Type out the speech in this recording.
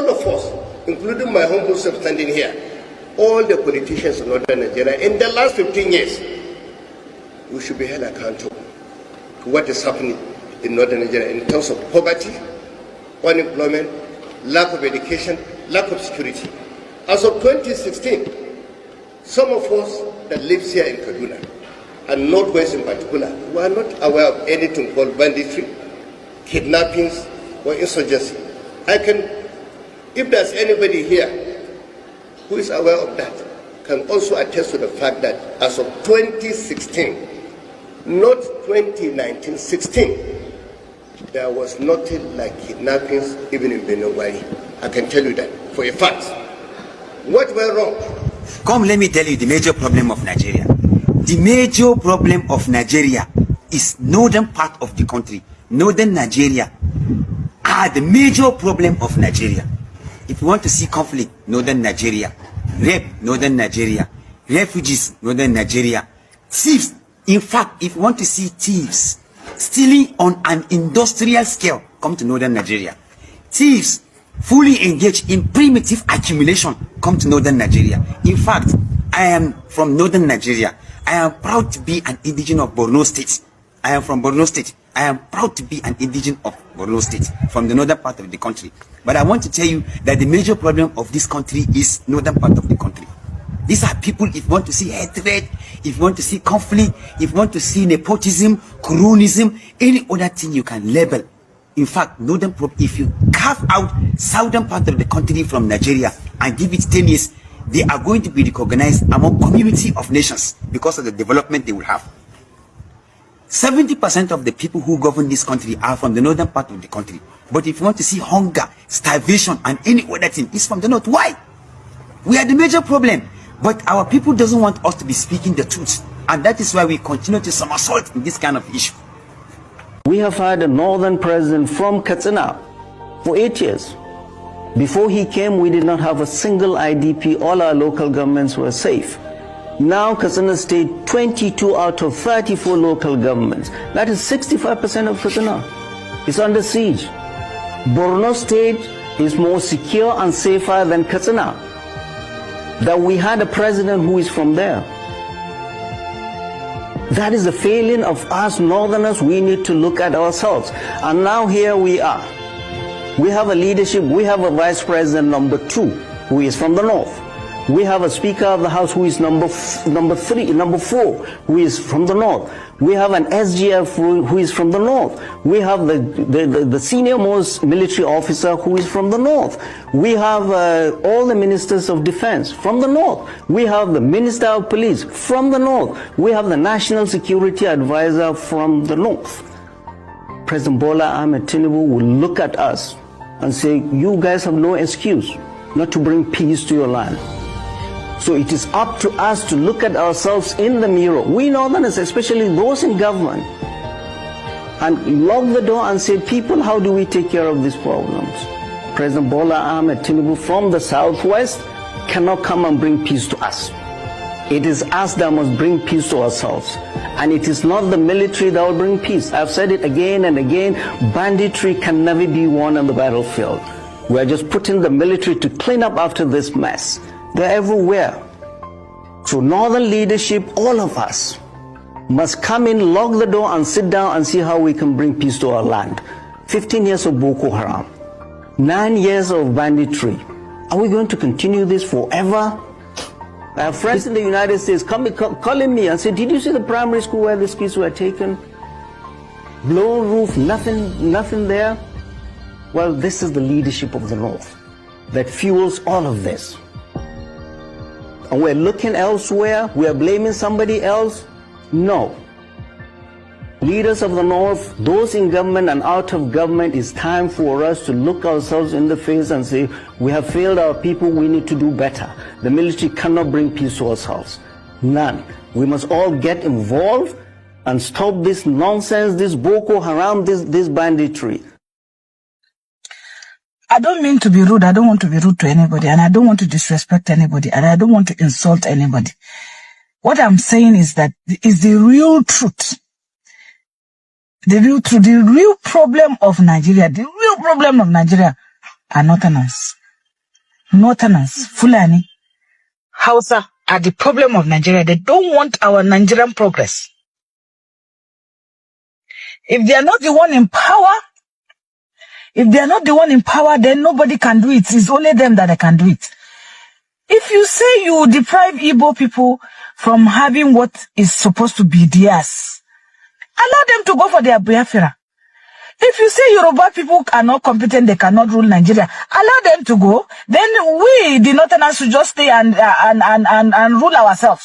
All of us, including my humble self standing here, all the politicians in northern Nigeria, in the last 15 years, we should be held accountable to what is happening in northern Nigeria in terms of poverty, unemployment, lack of education, lack of security. As of 2016, some of us that live here in Kaduna, and Northwest in particular, were not aware of anything called banditry, kidnappings, or insurgency. If there's anybody here who is aware of that, can also attest to the fact that as of 2016, not 2019, 16, there was nothing like kidnappings even in Benogwari. I can tell you that for a fact. What went wrong? Come, let me tell you the major problem of Nigeria. The major problem of Nigeria is northern part of the country. Northern Nigeria are the major problem of Nigeria. If you want to see conflict, northern Nigeria. Rape, northern Nigeria. Refugees, northern Nigeria. Thieves. In fact, if you want to see thieves stealing on an industrial scale, come to northern Nigeria. Thieves fully engaged in primitive accumulation, come to northern Nigeria. In fact, I am from northern Nigeria. I am proud to be an indigene of Borno State. I am from Borno State. I am proud to be an indigene of Borno State, from the northern part of the country. But I want to tell you that the major problem of this country is northern part of the country. These are people, if you want to see hatred, if you want to see conflict, if you want to see nepotism, cronyism, any other thing you can label. In fact, if you carve out southern part of the country from Nigeria and give it 10 years, they are going to be recognized among community of nations because of the development they will have. 70% of the people who govern this country are from the northern part of the country. But if you want to see hunger, starvation, and any other thing, it's from the north. Why? We are the major problem. But our people doesn't want us to be speaking the truth. And that is why we continue to somersault in this kind of issue. We have had a northern president from Katsina for 8 years. Before he came, we did not have a single IDP. All our local governments were safe. Now Katsina State, 22 out of 34 local governments. That is 65% of Katsina. It's under siege. Borno State is more secure and safer than Katsina. That we had a president who is from there. That is the failing of us northerners. We need to look at ourselves. And now here we are. We have a leadership. We have a vice president number 2 who is from the north. We have a Speaker of the House who is number 4, who is from the north. We have an SGF who is from the north. We have the senior most military officer who is from the north. We have all the ministers of defense from the north. We have the minister of police from the north. We have the national security advisor from the north. President Bola Ahmed Tinubu will look at us and say, you guys have no excuse not to bring peace to your land. So it is up to us to look at ourselves in the mirror, we northerners, especially those in government, and lock the door and say, people, how do we take care of these problems? President Bola Ahmed Tinubu from the southwest cannot come and bring peace to us. It is us that must bring peace to ourselves. And it is not the military that will bring peace. I've said it again and again, banditry can never be won on the battlefield. We are just putting the military to clean up after this mess. They're everywhere. So northern leadership, all of us, must come in, lock the door and sit down and see how we can bring peace to our land. 15 years of Boko Haram, 9 years of banditry. Are we going to continue this forever? I have friends in the United States calling me and say, did you see the primary school where these kids were taken? Blown roof, nothing there. Well, this is the leadership of the North that fuels all of this. And we're looking elsewhere, we're blaming somebody else. No. Leaders of the North, those in government and out of government, it's time for us to look ourselves in the face and say, we have failed our people, we need to do better. The military cannot bring peace to ourselves. None. We must all get involved and stop this nonsense, this Boko Haram, this banditry. I don't mean to be rude. I don't want to be rude to anybody, and I don't want to disrespect anybody, and I don't want to insult anybody. What I'm saying is that is the real truth. The real problem of Nigeria, are northerners. Northerners, Fulani, Hausa are the problem of Nigeria. They don't want our Nigerian progress. If they are not the one in power, then nobody can do it. It's only them that can do it. If you say you deprive Igbo people from having what is supposed to be theirs, allow them to go for their Biafra. If you say Yoruba people are not competent, they cannot rule Nigeria, allow them to go. Then we, the Northerners, should just stay and rule ourselves.